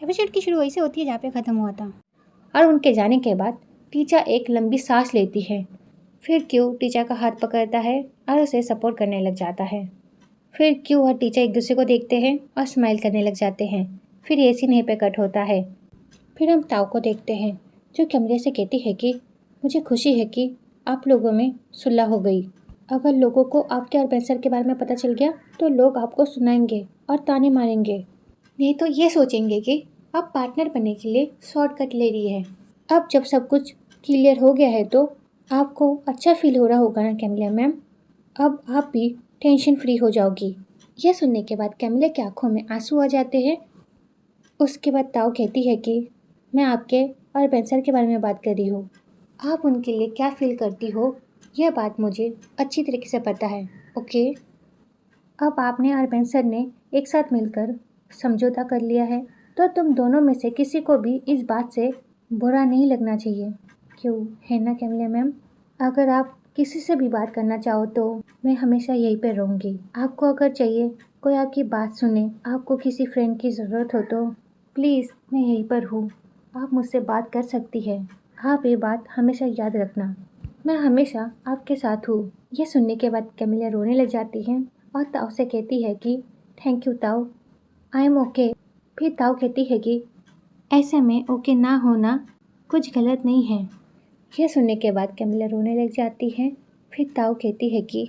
Episode की शुरू वहीं से होती है जहाँ पे ख़त्म हुआ था। और उनके जाने के बाद टीचा एक लंबी सांस लेती है। फिर क्यों टीचा का हाथ पकड़ता है और उसे सपोर्ट करने लग जाता है। फिर क्यों और टीचा एक दूसरे को देखते हैं और स्माइल करने लग जाते हैं। फिर ये सीन यहीं पे कट होता है। फिर हम ताऊ को देखते हैं जो कैमरे से कहती है कि मुझे खुशी है कि आप लोगों में सुलह हो गई। अगर लोगों को आपके और पेंसर के बारे में पता चल गया तो लोग आपको सुनाएंगे और ताने मारेंगे। नहीं तो ये सोचेंगे कि आप पार्टनर बनने के लिए शॉर्टकट ले रही है। अब जब सब कुछ क्लियर हो गया है तो आपको अच्छा फील हो रहा होगा ना कैमिलिया मैम। अब आप भी टेंशन फ्री हो जाओगी। यह सुनने के बाद कैमिलिया की आंखों में आंसू आ जाते हैं। उसके बाद ताऊ कहती है कि मैं आपके और पेंसर के बारे में बात कर रही हूँ। आप उनके लिए क्या फील करती हो यह बात मुझे अच्छी तरीके से पता है। ओके, अब आपने और पेंसर ने एक साथ मिलकर समझौता कर लिया है तो तुम दोनों में से किसी को भी इस बात से बुरा नहीं लगना चाहिए। क्यों है ना कैमिलिया मैम। अगर आप किसी से भी बात करना चाहो तो मैं हमेशा यहीं पर रहूँगी। आपको अगर चाहिए कोई आपकी बात सुने, आपको किसी फ्रेंड की ज़रूरत हो तो प्लीज़ मैं यहीं पर हूँ। आप मुझसे बात कर सकती है। आप ये बात हमेशा याद रखना, मैं हमेशा आपके साथ हूँ। यह सुनने के बाद कैमिलिया रोने लग जाती है और ताऊ से कहती है कि थैंक यू ताऊ, आई एम ओके। फिर ताऊ कहती है कि ऐसे में ओके ना होना कुछ गलत नहीं है। यह सुनने के बाद कैमिलिया रोने लग जाती है। फिर ताऊ कहती है कि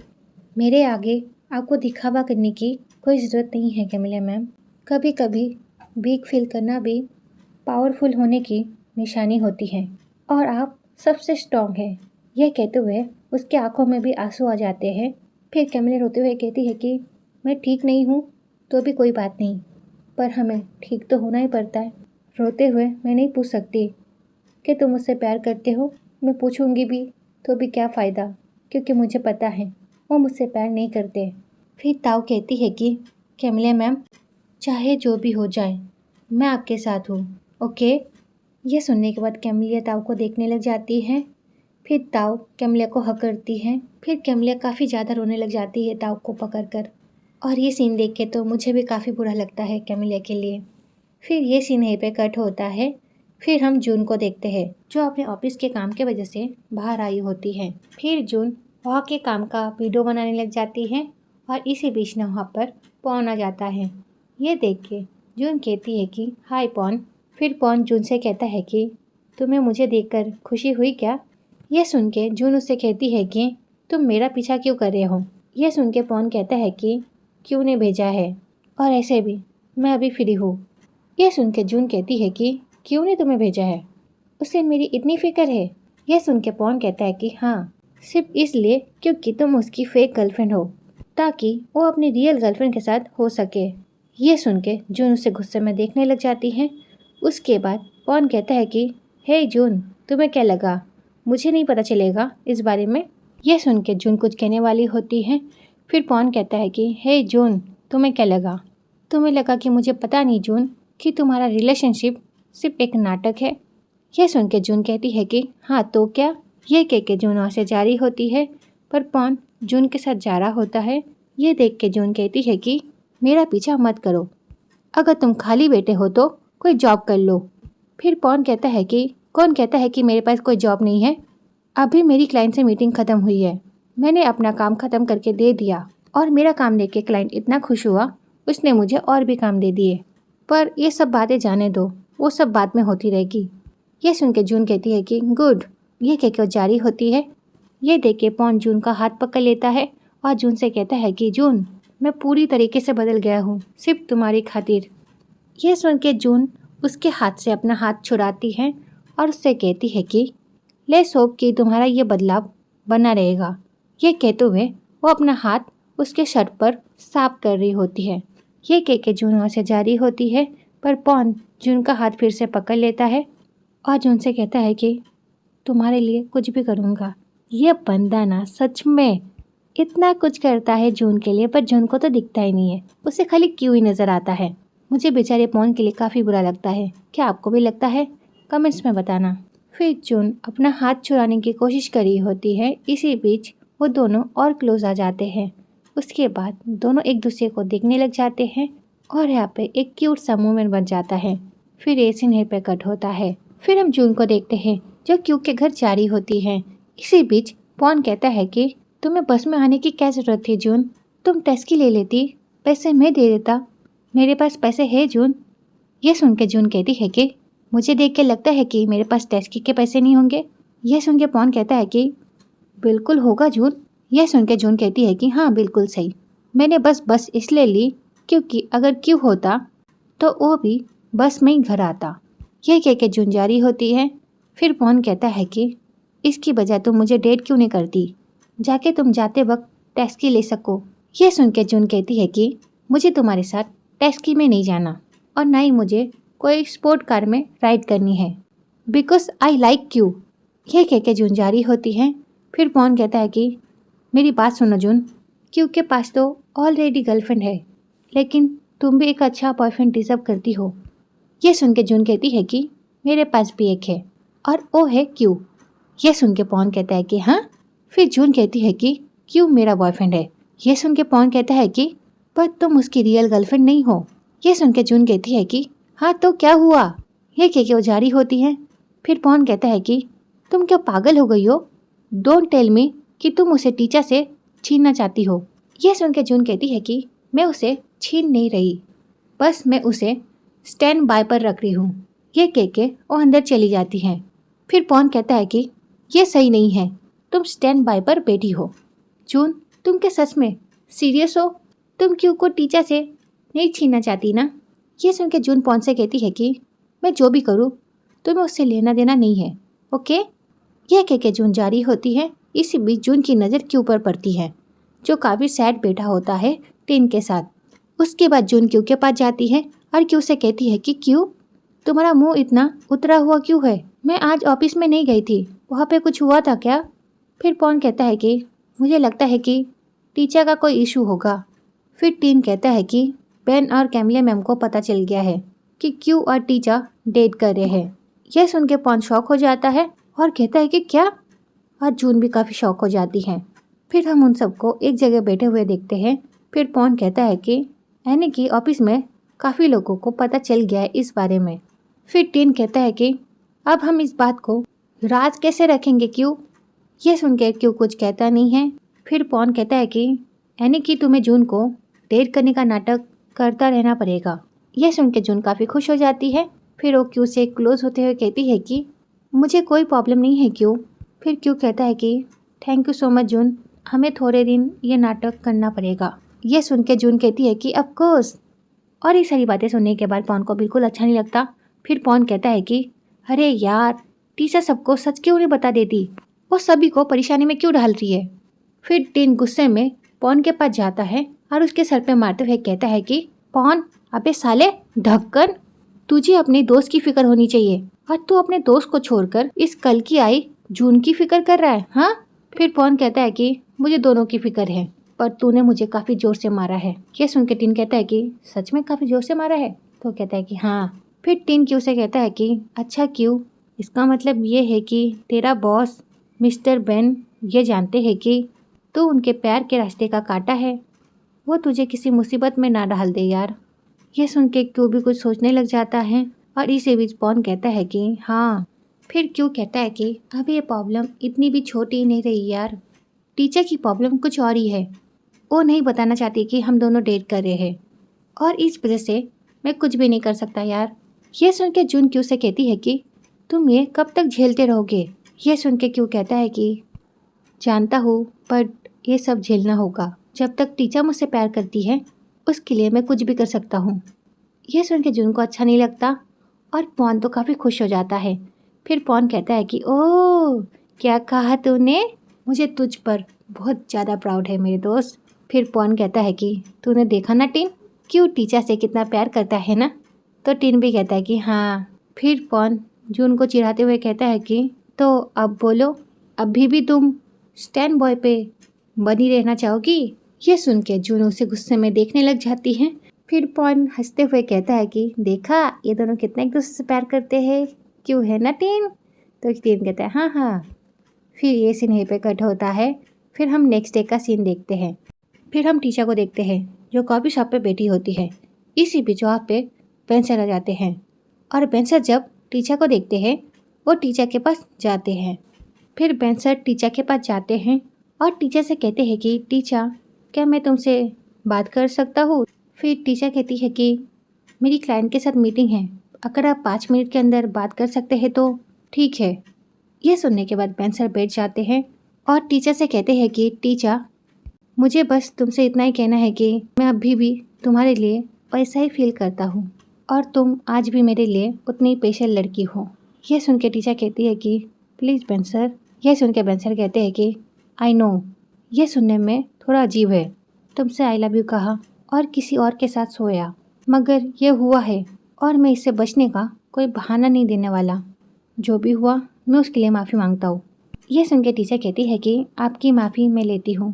मेरे आगे आपको दिखावा करने की कोई ज़रूरत नहीं है कैमिलिया मैम। कभी कभी वीक फील करना भी पावरफुल होने की निशानी होती है और आप सबसे स्ट्रॉन्ग हैं। यह कहते हुए उसके आंखों में भी आंसू आ जाते हैं। फिर कैमिलिया रोते हुए कहती है कि मैं ठीक नहीं हूँ तो भी कोई बात नहीं, पर हमें ठीक तो होना ही पड़ता है। रोते हुए मैं नहीं पूछ सकती कि तुम मुझसे प्यार करते हो। मैं पूछूंगी भी तो भी क्या फ़ायदा, क्योंकि मुझे पता है वो मुझसे प्यार नहीं करते। फिर ताऊ कहती है कि कैमिलिया मैम चाहे जो भी हो जाए मैं आपके साथ हूँ। ओके। यह सुनने के बाद कैमिलिया ताऊ को देखने लग जाती है। फिर ताऊ कैमिलिया को हक करती है। फिर कैमिलिया काफ़ी ज़्यादा रोने लग जाती है ताऊ को पकड़कर। और ये सीन देख के तो मुझे भी काफ़ी बुरा लगता है कैमिलिया के लिए। फिर ये सीन यहीं पे कट होता है। फिर हम जून को देखते हैं जो अपने ऑफिस के काम के वजह से बाहर आई होती है। फिर जून वहाँ के काम का वीडियो बनाने लग जाती है और इसी बीच में वहाँ पर पॉन आ जाता है। ये देख के जून कहती है कि हाय पॉन। फिर पॉन जून से कहता है कि तुम्हें मुझे देखकर खुशी हुई क्या। यह सुन के जून उससे कहती है कि तुम मेरा पीछा क्यों कर रहे हो। यह सुन के पॉन कहता है कि क्यों ने भेजा है, और ऐसे भी मैं अभी फ्री हूँ। यह सुन के जून कहती है कि क्यों ने तुम्हें भेजा है, उससे मेरी इतनी फिक्र है। यह सुन के पॉन कहता है कि हाँ, सिर्फ इसलिए क्योंकि तुम उसकी फेक गर्लफ्रेंड हो, ताकि वो अपनी रियल गर्लफ्रेंड के साथ हो सके। यह सुन के जून उसे गुस्से में देखने लग जाती है। उसके बाद पॉन कहता है कि हे जून, तुम्हें क्या लगा मुझे नहीं पता चलेगा इस बारे में। यह सुन के जून कुछ कहने वाली होती है। फिर पॉन कहता है कि हे जून, तुम्हें क्या लगा, तुम्हें लगा कि मुझे पता नहीं जून कि तुम्हारा रिलेशनशिप सिर्फ एक नाटक है। यह सुन के जून कहती है कि हाँ तो क्या। यह कह के जून वहाँ से जारी होती है, पर पॉन जून के साथ जा रहा होता है। यह देख के जून कहती है कि मेरा पीछा मत करो, अगर तुम खाली बैठे हो तो कोई जॉब कर लो। फिर पॉन कहता है कि कौन कहता है कि मेरे पास कोई जॉब नहीं है। अभी मेरी क्लाइंट से मीटिंग ख़त्म हुई है, मैंने अपना काम ख़त्म करके दे दिया और मेरा काम देख के क्लाइंट इतना खुश हुआ उसने मुझे और भी काम दे दिए। पर ये सब बातें जाने दो, वो सब बाद में होती रहेगी। ये सुन के जून कहती है कि गुड। ये कह के जारी होती है। ये देख के पॉन जून का हाथ पकड़ लेता है और जून से कहता है कि जून, मैं पूरी तरीके से बदल गया हूँ सिर्फ तुम्हारी खातिर। यह सुन के जून उसके हाथ से अपना हाथ छुड़ाती है और उससे कहती है कि लेट्स होप कि तुम्हारा ये बदलाव बना रहेगा। ये कहते हुए वो अपना हाथ उसके शर्ट पर साफ कर रही होती है। ये कह के जून वहाँ से जारी होती है, पर पॉन जून का हाथ फिर से पकड़ लेता है और जून से कहता है कि तुम्हारे लिए कुछ भी करूँगा। यह बंदा ना सच में इतना कुछ करता है जून के लिए, पर जून को तो दिखता ही नहीं है, उसे खाली क्यों ही नज़र आता है। मुझे बेचारे पॉन के लिए काफ़ी बुरा लगता है। क्या आपको भी लगता है? कमेंट्स में बताना। फिर जून अपना हाथ छुड़ाने की कोशिश कर रही होती है। इसी बीच वो दोनों और क्लोज आ जाते हैं। उसके बाद दोनों एक दूसरे को देखने लग जाते हैं और यहाँ पे एक क्यूट सा मोमेंट बन जाता है। फिर ये सीन यहीं पे कट होता है। फिर हम जून को देखते हैं जो क्यू के घर जा रही होती है। इसी बीच पॉन कहता है कि तुम्हें बस में आने की क्या जरूरत थी जून, तुम टैक्सी ले लेती, पैसे मैं दे देता, मेरे पास पैसे है जून। ये सुन के जून कहती है कि मुझे देख के लगता है कि मेरे पास टैक्सी के पैसे नहीं होंगे। यह सुन के पॉन कहता है कि बिल्कुल होगा जून। यह सुन के जून कहती है कि हाँ बिल्कुल सही, मैंने बस इसलिए ली क्योंकि अगर क्यों होता तो वो भी बस में ही घर आता। यह कह के जून जारी होती है। फिर पॉन कहता है कि इसकी बजाय तुम मुझे डेट क्यों नहीं करती, जाके तुम जाते वक्त टैक्सी ले सको। यह सुन के जून कहती है कि मुझे तुम्हारे साथ टैक्सी में नहीं जाना और ना ही मुझे कोई स्पोर्ट कार में राइड करनी है, बिकॉज आई लाइक यू। यह कह के जून जारी होती है। फिर पॉन कहता है कि मेरी बात सुनो जून, क्यू के पास तो ऑलरेडी गर्लफ्रेंड है, लेकिन तुम भी एक अच्छा बॉयफ्रेंड डिजर्व करती हो। यह सुन के जून कहती है कि मेरे पास भी एक है और वो है क्यू। यह सुन के पॉन कहता है कि हाँ। फिर जून कहती है कि क्यू मेरा बॉयफ्रेंड है। यह सुन के पॉन कहता है कि पर तुम उसकी रियल गर्लफ्रेंड नहीं हो। यह सुन के जून कहती है कि हाँ तो क्या हुआ। यह कह के वो जारी होती है। फिर पॉन कहता है कि तुम क्या पागल हो गई हो, डोंट टेल मी कि तुम उसे टीचर से छीनना चाहती हो। यह सुन के जून कहती है कि मैं उसे छीन नहीं रही, बस मैं उसे स्टैंड बाय पर रख रही हूँ। ये कह के वो अंदर चली जाती है। फिर पॉन कहता है कि ये सही नहीं है, तुम स्टैंड बाय पर बैठी हो। जून तुम क्या सच में सीरियस हो, तुम क्यों को टीचर से नहीं छीनना चाहती ना। ये सुन के जून पॉन से कहती है कि मैं जो भी करूँ तुम्हें उससे लेना देना नहीं है, ओके। यह कह के जून जारी होती है। इसी बीच जून की नज़र क्यू पर पड़ती है जो काफ़ी सैड बैठा होता है टिन के साथ। उसके बाद जून क्यू के पास जाती है और क्यू से कहती है कि क्यू तुम्हारा मुंह इतना उतरा हुआ क्यों है, मैं आज ऑफिस में नहीं गई थी, वहाँ पे कुछ हुआ था क्या। फिर पॉन कहता है कि मुझे लगता है कि टीचर का कोई इशू होगा। फिर टिन कहता है कि बेन और कैमले मैम को पता चल गया है कि क्यू और टीचर डेट कर रहे हैं। यह सुन के पॉन शॉक हो जाता है और कहता है कि क्या, और जून भी काफ़ी शॉक हो जाती है। फिर हम उन सबको एक जगह बैठे हुए देखते हैं। फिर पॉन कहता है कि यानी कि ऑफिस में काफ़ी लोगों को पता चल गया है इस बारे में। फिर टिन कहता है कि अब हम इस बात को राज कैसे रखेंगे क्यों। ये सुन के क्यों कुछ कहता नहीं है। फिर पॉन कहता है कि यानी कि तुम्हें जून को डेट करने का नाटक करता रहना पड़ेगा। यह सुन के जून काफ़ी खुश हो जाती है। फिर वो क्यू से क्लोज होते हुए कहती है कि मुझे कोई प्रॉब्लम नहीं है क्यू। फिर क्यू कहता है कि थैंक यू सो मच जून, हमें थोड़े दिन ये नाटक करना पड़ेगा। यह सुन के जून कहती है कि ऑफ कोर्स। और ये सारी बातें सुनने के बाद पॉन को बिल्कुल अच्छा नहीं लगता। फिर पॉन कहता है कि अरे यार टीचर सबको सच क्यों नहीं बता देती, वो सभी को परेशानी में क्यों डाल रही है। फिर टिन गुस्से में पॉन के पास जाता है और उसके सर पे मारते हुए कहता है कि पॉन अबे साले ढक्कन, तुझे अपने दोस्त की फिक्र होनी चाहिए और तू अपने दोस्त को छोड़कर इस कल की आई जून की फिक्र कर रहा है, हाँ। फिर पॉन कहता है कि मुझे दोनों की फिक्र है, पर तूने मुझे काफ़ी ज़ोर से मारा है। ये सुन के टिन कहता है कि सच में काफ़ी ज़ोर से मारा है, तो कहता है कि हाँ। फिर टिन क्यू से कहता है कि अच्छा क्यू, इसका मतलब ये है कि तेरा बॉस मिस्टर बेन ये जानते हैं कि तू उनके प्यार के रास्ते का कांटा है, वो तुझे किसी मुसीबत में ना डाल दे यार। ये सुन के क्यू भी कुछ सोचने लग जाता है और इसी बीच पॉन कहता है कि हाँ। फिर क्यू कहता है कि अब ये प्रॉब्लम इतनी भी छोटी नहीं रही यार, टीचर की प्रॉब्लम कुछ और ही है, वो नहीं बताना चाहती कि हम दोनों डेट कर रहे हैं और इस वजह से मैं कुछ भी नहीं कर सकता यार। ये सुन के जून क्यू से कहती है कि तुम ये कब तक झेलते रहोगे। ये सुन के क्यू कहता है कि जानता हूँ पर ये सब झेलना होगा, जब तक टीचर मुझसे प्यार करती है उसके लिए मैं कुछ भी कर सकता हूँ। यह सुन के जून को अच्छा नहीं लगता और पॉन तो काफ़ी खुश हो जाता है। फिर पॉन कहता है कि ओह क्या कहा तूने, मुझे तुझ पर बहुत ज़्यादा प्राउड है मेरे दोस्त। फिर पॉन कहता है कि तूने देखा ना टिन, क्यों टीचर से कितना प्यार करता है ना। तो टिन भी कहता है कि हाँ। फिर पॉन जून को चिढ़ाते हुए कहता है कि तो अब बोलो, अभी भी तुम स्टैंड बॉय पे बनी रहना चाहोगी। ये सुन के जून उसे गुस्से में देखने लग जाती है। फिर पॉन हंसते हुए कहता है कि देखा ये दोनों कितना एक दूसरे से प्यार करते हैं, क्यों है ना टिन। तो टिन कहता है हाँ हाँ। फिर ये सीन यहीं पे कट होता है। फिर हम नेक्स्ट डे का सीन देखते हैं। फिर हम टीचर को देखते हैं जो कॉफ़ी शॉप पे बैठी होती है। इसी बीच वहाँ पे पेन चला जाते हैं और बेंसर जब टीचर को देखते हैं वो टीचर के पास जाते हैं। फिर बेंसर टीचर के पास जाते हैं और टीचर से कहते हैं कि टीचर, क्या मैं तुमसे बात कर सकता हूँ? फिर टीचर कहती है कि मेरी क्लाइंट के साथ मीटिंग है, अगर आप 5 मिनट के अंदर बात कर सकते हैं तो ठीक है। यह सुनने के बाद बेंसर बैठ जाते हैं और टीचर से कहते हैं कि टीचर, मुझे बस तुमसे इतना ही कहना है कि मैं अभी भी तुम्हारे लिए वैसा ही फील करता हूँ और तुम आज भी मेरे लिए उतनी स्पेशल लड़की हो। यह सुन के टीचर कहती है कि प्लीज़ बेंसर। यह सुन के बेंसर कहते हैं कि आई नो, यह सुनने में थोड़ा अजीब है, तुमसे आई लव यू कहा और किसी और के साथ सोया, मगर यह हुआ है और मैं इससे बचने का कोई बहाना नहीं देने वाला। जो भी हुआ मैं उसके लिए माफ़ी मांगता हूँ। यह सुन के टीचर कहती है कि आपकी माफ़ी मैं लेती हूँ,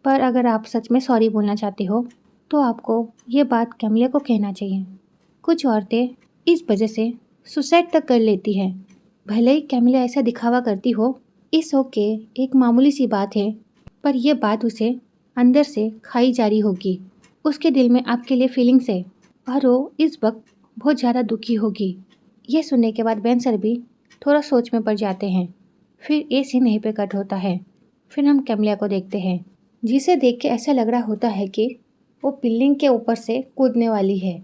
पर अगर आप सच में सॉरी बोलना चाहते हो तो आपको ये बात कैमिलिया को कहना चाहिए। कुछ औरतें इस वजह से सुसाइड तक कर लेती हैं। भले ही कैमिलिया ऐसा दिखावा करती हो, इस ओके एक मामूली सी बात है, पर यह बात उसे अंदर से खाई जा रही होगी। उसके दिल में आपके लिए फीलिंग्स है और वो इस वक्त बहुत ज़्यादा दुखी होगी। यह सुनने के बाद बेंसर भी थोड़ा सोच में पड़ जाते हैं। फिर ये सीन यहीं पे कट होता है। फिर हम कैमिलिया को देखते हैं, जिसे देख के ऐसा लग रहा होता है कि वो बिल्डिंग के ऊपर से कूदने वाली है।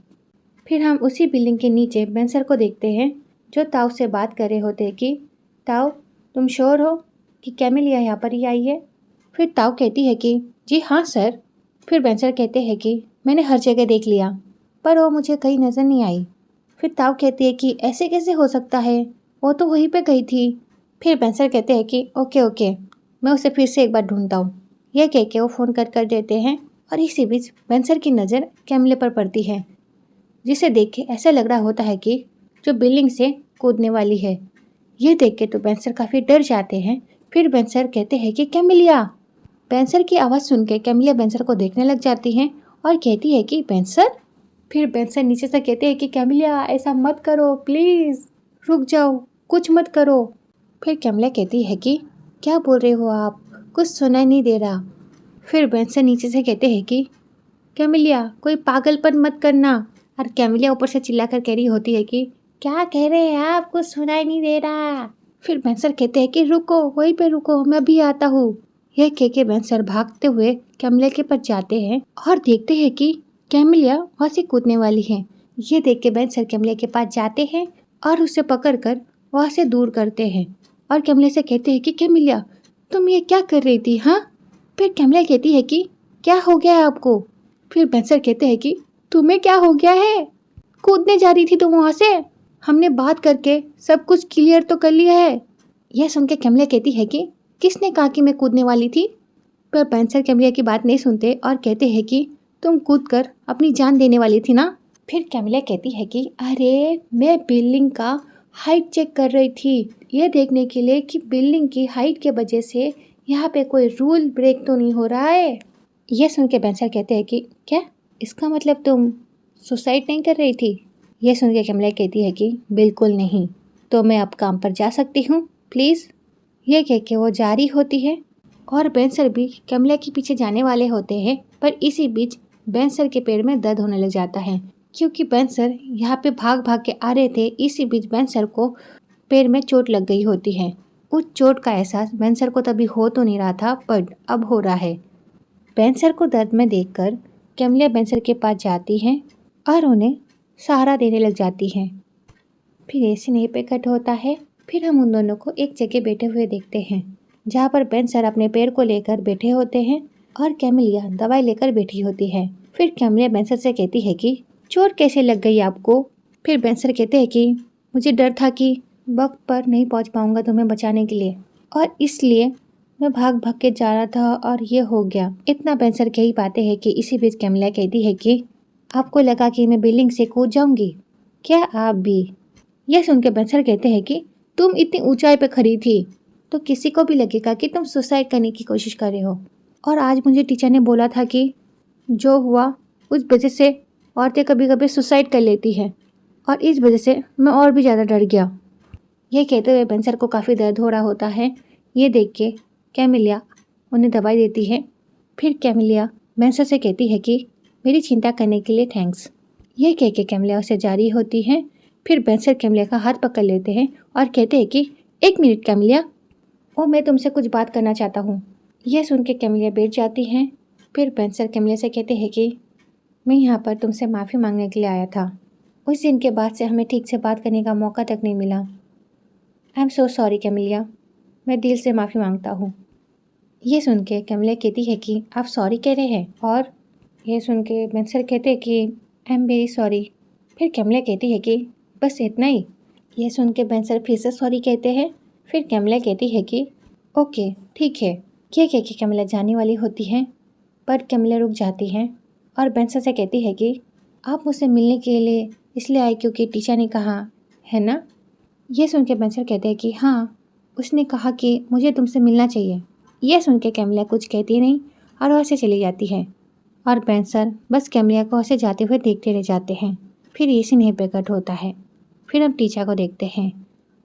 फिर हम उसी बिल्डिंग के नीचे बेंसर को देखते हैं, जो ताऊ से बात कर रहे होते हैं कि ताऊ, तुम श्योर हो कि कैमिलिया यहाँ पर ही आई है? फिर ताऊ कहती है कि जी हाँ सर। फिर बेंसर कहते हैं कि मैंने हर जगह देख लिया, पर वो मुझे कहीं नज़र नहीं आई। फिर ताऊ कहती है कि ऐसे कैसे हो सकता है, वो तो वहीं पे गई थी। फिर बेंसर कहते हैं कि ओके, मैं उसे फिर से एक बार ढूंढता हूँ। यह कह के वो फ़ोन कर देते हैं और इसी बीच बेंसर की नज़र कैमिलिया पर पड़ती है, जिसे देख के ऐसा लग रहा होता है कि जो बिल्डिंग से कूदने वाली है। ये देख के तो बेंसर काफ़ी डर जाते हैं। फिर बेंसर कहते हैं कि कैमिलिया। बेंसर की आवाज़ सुन के कैमिलिया बेंसर को देखने लग जाती है और कहती है कि बेंसर। फिर बेंसर नीचे से कहते हैं कि कैमिलिया ऐसा मत करो, प्लीज़ रुक जाओ, कुछ मत करो। फिर कैमिलिया कहती है कि क्या बोल रहे हो आप, कुछ सुनाई नहीं दे रहा। फिर बेंसर नीचे से कहते हैं कि कैमिलिया कोई पागलपन मत करना। और कैमिलिया ऊपर से चिल्लाकर कह रही होती है कि क्या कह रहे हैं आप, कुछ सुनाई नहीं दे रहा। फिर बेंसर कहते हैं कि रुको, वहीं पे रुको, मैं भी आता हूँ। यह कह के बेंसर भागते हुए कैमिलिया के पास जाते हैं और देखते हैं कि कैमिलिया वहाँ से कूदने वाली है। ये देख के बेंसर कैमिलिया के पास जाते हैं और उसे पकड़कर वहाँ से दूर करते हैं और कैमिलिया से कहते हैं कि कैमिलिया, तुम ये क्या कर रही थी? हाँ। फिर कैमिलिया कहती है कि क्या हो गया है आपको? फिर बेंसर कहते हैं कि तुम्हें क्या हो गया है, कूदने जा रही थी तुम वहाँ से, हमने बात करके सब कुछ क्लियर तो कर लिया है। यह सुन के कैमिलिया कहती है कि किसने कहा कि मैं कूदने वाली थी? पर बेंसर कैमिलिया की बात नहीं सुनते और कहते हैं कि तुम कूद कर अपनी जान देने वाली थी ना। फिर कैमिलिया कहती है कि अरे मैं बिल्डिंग का हाइट चेक कर रही थी, ये देखने के लिए कि बिल्डिंग की हाइट के वजह से यहाँ पे कोई रूल ब्रेक तो नहीं हो रहा है। यह सुन के बेंसर कहते हैं कि क्या, इसका मतलब तुम सुसाइड नहीं कर रही थी? यह सुन के कैमिलिया कहती है कि बिल्कुल नहीं, तो मैं अब काम पर जा सकती हूँ प्लीज़। यह कह के वो जारी होती है और बेंसर भी कैमिलिया के पीछे जाने वाले होते हैं, पर इसी बीच बेंसर के पैर में दर्द होने लग जाता है, क्योंकि बेंसर यहाँ पे भाग भाग के आ रहे थे। इसी बीच बेंसर को पैर में चोट लग गई होती है। उस चोट का एहसास बेंसर को तभी हो तो नहीं रहा था, पर अब हो रहा है। बेंसर को दर्द में देखकर कैमिलिया बेंसर के पास जाती है और उन्हें सहारा देने लग जाती है। फिर ऐसे नहीं पे कट होता है। फिर हम उन दोनों को एक जगह बैठे हुए देखते हैं, जहाँ पर बेंसर अपने पैर को लेकर बैठे होते हैं और कैमिलिया दवाई लेकर बैठी होती है। फिर कैमिलिया बेंसर से कहती है कि चोट कैसे लग गई आपको? फिर बेंसर कहते हैं कि मुझे डर था कि वक्त पर नहीं पहुँच पाऊँगा तुम्हें बचाने के लिए, और इसलिए मैं भाग भाग के जा रहा था और ये हो गया। इतना बेंसर कह ही पाते हैं कि इसी बीच कैमिलिया कहती है कि आपको लगा कि मैं बिल्डिंग से कूद जाऊंगी क्या आप भी? यह सुन के बेंसर कहते हैं कि तुम इतनी ऊंचाई पे खड़ी थी तो किसी को भी लगेगा कि तुम सुसाइड करने की कोशिश कर रहे हो, और आज मुझे टीचर ने बोला था कि जो हुआ उस वजह से औरतें कभी कभी सुसाइड कर लेती हैं, और इस वजह से मैं और भी ज़्यादा डर गया। यह कहते हुए बेंसर को काफ़ी दर्द हो रहा होता है। ये देख के कैमिलिया उन्हें दवाई देती है। फिर कैमिलिया बेंसर से कहती है कि मेरी चिंता करने के लिए थैंक्स। यह कह के कैमिलिया उसे जारी होती है। फिर बेंसर कैमिलिया का हाथ पकड़ लेते हैं और कहते हैं कि 1 मिनट कैमिलिया, ओ मैं तुमसे कुछ बात करना चाहता हूँ। यह सुन के कैमिलिया बैठ जाती हैं। फिर बेंसर कैमिलिया से कहते हैं कि मैं यहाँ पर तुमसे माफ़ी मांगने के लिए आया था। उस दिन के बाद से हमें ठीक से बात करने का मौका तक नहीं मिला। I am so sorry Camellia, मैं दिल से माफ़ी मांगता हूँ। ये सुन के कैमिलिया कहती है कि आप सॉरी कह रहे हैं, और ये सुन के बेंसर कहते हैं कि आई एम वेरी सॉरी। फिर कैमिलिया कहती है कि बस इतना ही। यह सुन के बेंसर फिर से सॉरी कहते हैं। फिर कैमिलिया कहती है कि ओके ठीक है। ये कह के कैमिलिया जाने वाली होती है, पर कैमिलिया रुक जाती हैं और बेंसर से कहती है कि आप मुझसे मिलने के लिए इसलिए आए क्योंकि टीचर ने कहा है ना। यह सुन के बेंसर कहते हैं कि हाँ, उसने कहा कि मुझे तुमसे मिलना चाहिए। यह सुन के कैमिलिया कुछ कहती नहीं और वहाँ से चली जाती है, और बेंसर बस कैमिलिया को वहाँ जाते हुए देखते रह जाते हैं। फिर ये सीन यहीं पे कट होता है। फिर हम टीचा को देखते हैं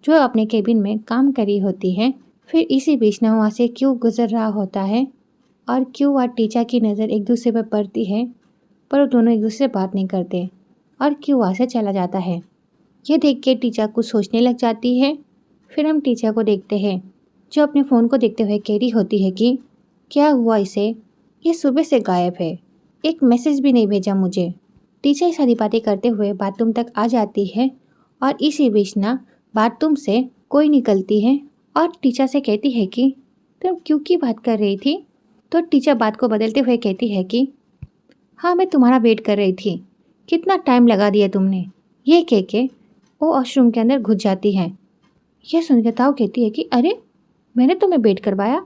जो अपने केबिन में काम करी होती है। फिर इसी बीच ना वहाँ से क्यों गुजर रहा होता है, और क्यों और टीचा की नज़र एक दूसरे पर पड़ती है, पर वो दोनों एक दूसरे से बात नहीं करते, और क्यों वहाँ से चला जाता है। ये देख के टीचा कुछ सोचने लग जाती है। फिर हम टीचा को देखते हैं जो अपने फ़ोन को देखते हुए कह रही होती है कि क्या हुआ इसे, ये सुबह से गायब है, एक मैसेज भी नहीं भेजा मुझे। टीचा ये सारी बातें करते हुए बाथरूम तक आ जाती है, और इसी बीच ना बाथरूम से कोई निकलती है और टीचा से कहती है कि तुम क्यों की बात कर रही थी। तो टीचा बात को बदलते हुए कहती है कि हाँ, मैं तुम्हारा वेट कर रही थी, कितना टाइम लगा दिया तुमने। ये कह के वो वॉशरूम के अंदर घुस जाती है। यह सुनकर ताऊ कहती है कि अरे, मैंने तुम्हें वेट करवाया।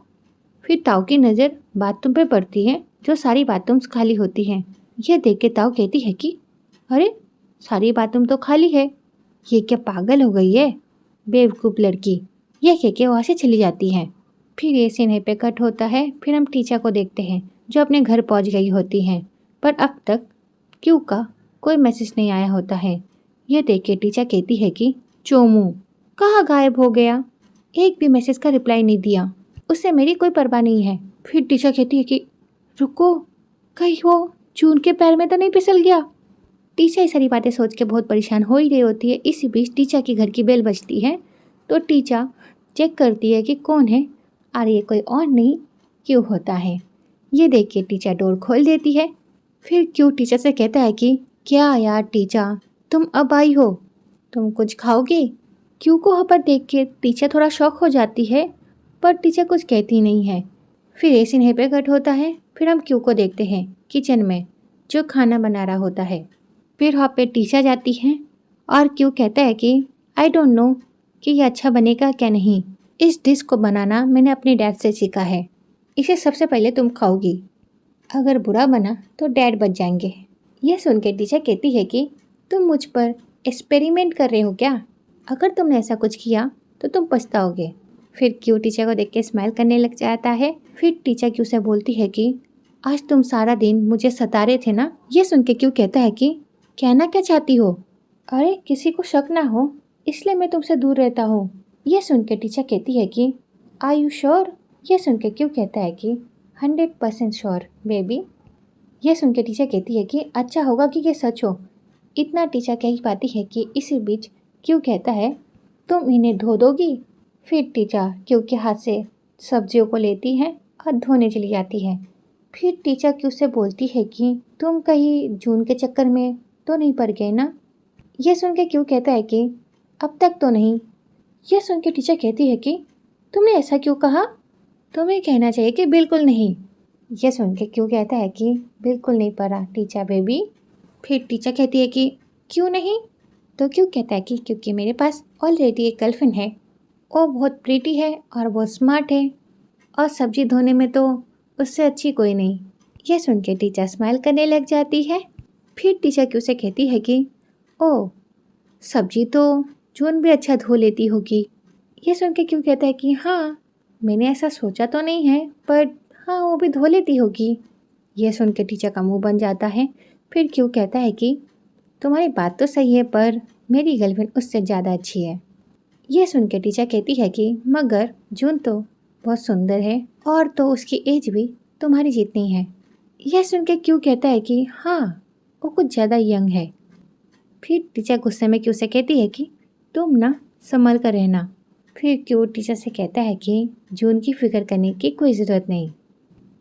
फिर ताऊ की नज़र बाथरूम पे पड़ती है जो सारी बाथरूम्स खाली होती हैं। यह देख के ताऊ कहती है कि अरे, सारी बाथरूम तो खाली है, ये क्या पागल हो गई है बेवकूफ़ लड़की। यह कह के वहाँ से चली जाती है। फिर ये सीन पे कट होता है। फिर हम टीचा को देखते हैं जो अपने घर पहुँच गई होती हैं, पर अब तक क्यों का कोई मैसेज नहीं आया होता है। यह देख के टीचा कहती है कि चोमू कहाँ गायब हो गया, एक भी मैसेज का रिप्लाई नहीं दिया, उससे मेरी कोई परवाह नहीं है। फिर टीचा कहती है कि रुको, कहीं वो जून के पैर में तो नहीं फिसल गया। टीचा ये सारी बातें सोच के बहुत परेशान हो ही रही होती है। इसी बीच टीचा की घर की बेल बजती है, तो टीचा चेक करती है कि कौन है, और ये कोई और नहीं क्यों होता है। ये देख के टीचा डोर खोल देती है। फिर क्यों टीचा से कहता है कि क्या यार टीचा, तुम अब आई हो, तुम कुछ खाओगे। क्यों को वहाँ पर देख के टीचा थोड़ा शॉक हो जाती है, पर टीचा कुछ कहती नहीं है। फिर ये सीन पे कट होता है। फिर हम क्यों को देखते हैं किचन में जो खाना बना रहा होता है। फिर वहाँ पे टीचा जाती है और क्यों कहता है कि आई डोंट नो कि ये अच्छा बनेगा क्या नहीं, इस डिश को बनाना मैंने अपने डैड से सीखा है, इसे सबसे पहले तुम खाओगी, अगर बुरा बना तो डैड बच जाएंगे। यह सुन के टीचर कहती है कि तुम मुझ पर एक्सपेरिमेंट कर रहे हो क्या, अगर तुमने ऐसा कुछ किया तो तुम पछताओगे। फिर क्यों टीचर को देख के स्माइल करने लग जाता है। फिर टीचर क्यों से बोलती है कि आज तुम सारा दिन मुझे सता रहे थे ना। यह सुन के क्यों कहता है कि कहना क्या चाहती हो, अरे किसी को शक ना हो इसलिए मैं तुमसे दूर रहता हूँ। यह सुन के टीचर कहती है कि आर यू श्योर। यह सुन के क्यों कहता है कि 100% श्योर बेबी। यह सुन के टीचर कहती है कि अच्छा होगा कि ये सच हो। इतना टीचर कह ही पाती है कि इसी बीच क्यों कहता है तुम इन्हें धो दोगी। फिर टीचर क्यों के हाथ से सब्जियों को लेती है और धोने चली जाती है। फिर टीचर क्यों से बोलती है कि तुम कहीं जून के चक्कर में तो नहीं पड़ गए ना। यह सुन के क्यों कहता है कि अब तक तो नहीं। यह सुन के टीचर कहती है कि तुमने ऐसा क्यों कहा, तुम्हें कहना चाहिए कि बिल्कुल नहीं। यह सुन के क्यों कहता है कि बिल्कुल नहीं पड़ा टीचर बेबी। फिर टीचर कहती है कि क्यों नहीं, तो क्यों कहता है कि क्योंकि मेरे पास ऑलरेडी एक गर्लफ्रेंड है, वो बहुत प्रीटी है और बहुत स्मार्ट है, और सब्जी धोने में तो उससे अच्छी कोई नहीं। यह सुन के टीचर स्माइल करने लग जाती है। फिर टीचर क्यों से कहती है कि ओह, सब्जी तो जून भी अच्छा धो लेती होगी। यह सुन के क्यों कहता है कि हाँ, मैंने ऐसा सोचा तो नहीं है, पर हाँ वो भी धो लेती होगी। यह सुन के टीचर का मुंह बन जाता है। फिर क्यों कहता है कि तुम्हारी बात तो सही है, पर मेरी गर्लफ्रेंड उससे ज़्यादा अच्छी है। यह सुन के टीचर कहती है कि मगर जून तो बहुत सुंदर है, और तो उसकी एज भी तुम्हारी जितनी है। यह सुन के क्यों कहता है कि हाँ वो कुछ ज़्यादा यंग है। फिर टीचर गुस्से में क्यू से कहती है कि तुम ना संभल कर रहना। फिर क्यू टीचर से कहता है कि जून की फिक्र करने की कोई ज़रूरत नहीं,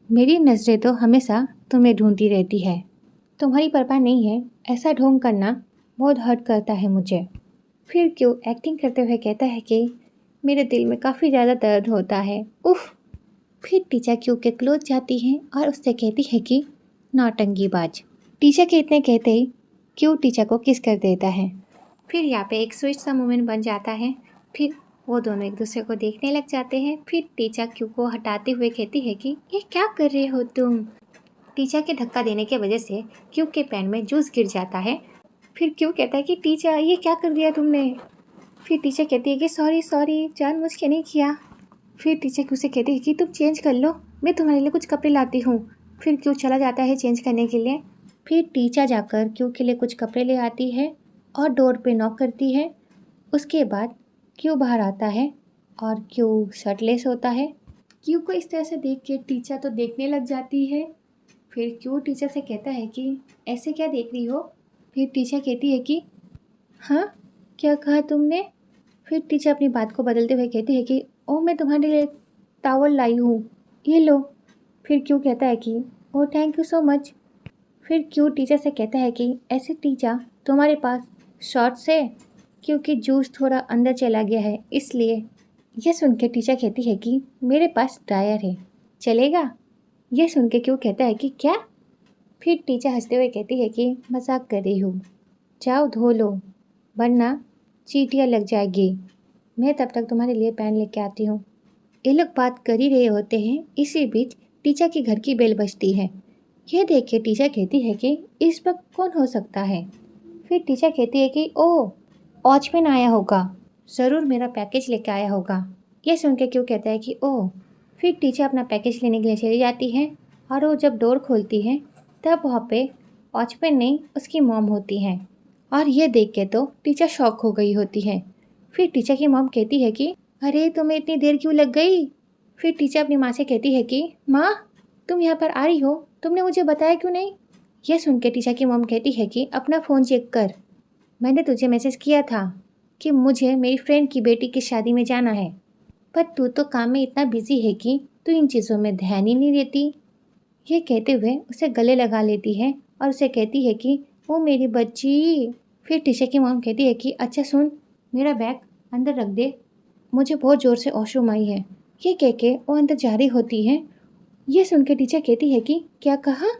मेरी नज़रें तो हमेशा तुम्हें ढूंढती रहती है, तुम्हारी परवाह नहीं है, ऐसा ढोंग करना बहुत हर्ट करता है मुझे। फिर क्यों एक्टिंग करते हुए कहता है कि मेरे दिल में काफ़ी ज़्यादा दर्द होता है, उफ। फिर टीचर क्यू के क्लोज जाती है और उससे कहती है कि नौटंकीबाज। टीचर के इतने कहते ही क्यू टीचर को किस कर देता है। फिर यहाँ पे एक स्वीट सा मोमेंट बन जाता है। फिर वो दोनों एक दूसरे को देखने लग जाते हैं। फिर टीचर क्यू को हटाते हुए कहती है कि ये क्या कर रहे हो तुम। टीचर के धक्का देने की वजह से क्यू के पैन में जूस गिर जाता है। फिर क्यू कहता है कि टीचर ये क्या कर दिया तुमने। फिर टीचर कहती है कि सॉरी जानबूझ के नहीं किया। फिर टीचर क्यू से कहती है कि तुम चेंज कर लो, मैं तुम्हारे लिए कुछ कपड़े लाती हूँ। फिर क्यू चला जाता है चेंज करने के लिए। फिर टीचर जाकर क्यू के लिए कुछ कपड़े ले आती है और डोर पे नॉक करती है। उसके बाद क्यू बाहर आता है और क्यू शर्टलेस होता है। क्यू को इस तरह से देख के टीचर तो देखने लग जाती है। फिर क्यू टीचर से कहता है कि ऐसे क्या देख रही हो। फिर टीचर कहती है कि हाँ क्या कहा तुमने। फिर टीचर अपनी बात को बदलते हुए कहती है कि ओ मैं तुम्हारे लिए टावल लाई हूँ, ये लो। फिर क्यू कहता है कि ओ थैंक यू सो मच। फिर क्यू टीचर से कहता है कि ऐसे टीचर तुम्हारे पास शॉर्ट्स है, क्योंकि जूस थोड़ा अंदर चला गया है इसलिए। यह सुन के टीचर कहती है कि मेरे पास ड्रायर है, चलेगा। यह सुन के क्यू कहता है कि क्या। फिर टीचर हंसते हुए कहती है कि मजाक कर रही हूँ, जाओ धो लो वरना चींटियाँ लग जाएगी, मैं तब तक तुम्हारे लिए पेन लेके आती हूँ। ये लोग बात कर ही रहे होते हैं, इसी बीच टीचर के घर की बेल बजती है। यह देख के टीचर कहती है कि इस वक्त कौन हो सकता है। फिर टीचर कहती है कि ओह वॉचमैन आया होगा, ज़रूर मेरा पैकेज लेके आया होगा। यह सुन के क्यों कहता है कि ओह। फिर टीचर अपना पैकेज लेने के लिए चली जाती है और वो जब डोर खोलती है तब वहाँ पे वॉचमैन नहीं उसकी मॉम होती है। और ये देख के तो टीचर शॉक हो गई होती है। फिर टीचर की मॉम कहती है कि अरे तुम्हें इतनी देर क्यों लग गई। फिर टीचर अपनी माँ से कहती है कि माँ तुम यहाँ पर आ रही हो, तुमने मुझे बताया क्यों नहीं। यह सुन के टीचर की मॉम कहती है कि अपना फ़ोन चेक कर, मैंने तुझे मैसेज किया था कि मुझे मेरी फ्रेंड की बेटी की शादी में जाना है, पर तू तो काम में इतना बिजी है कि तू इन चीज़ों में ध्यान ही नहीं देती। ये कहते हुए उसे गले लगा लेती है और उसे कहती है कि वो मेरी बच्ची। फिर टीचर की मॉम कहती है कि अच्छा सुन, मेरा बैग अंदर रख दे, मुझे बहुत ज़ोर से वॉशरूम आई है। ये कह के वो अंदर जा रही होती है। ये सुन के टीचर कहती है कि क्या कहा।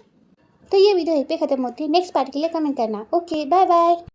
तो ये वीडियो यहीं पे ख़त्म होती है, नेक्स्ट पार्ट के लिए कमेंट करना। Okay bye bye.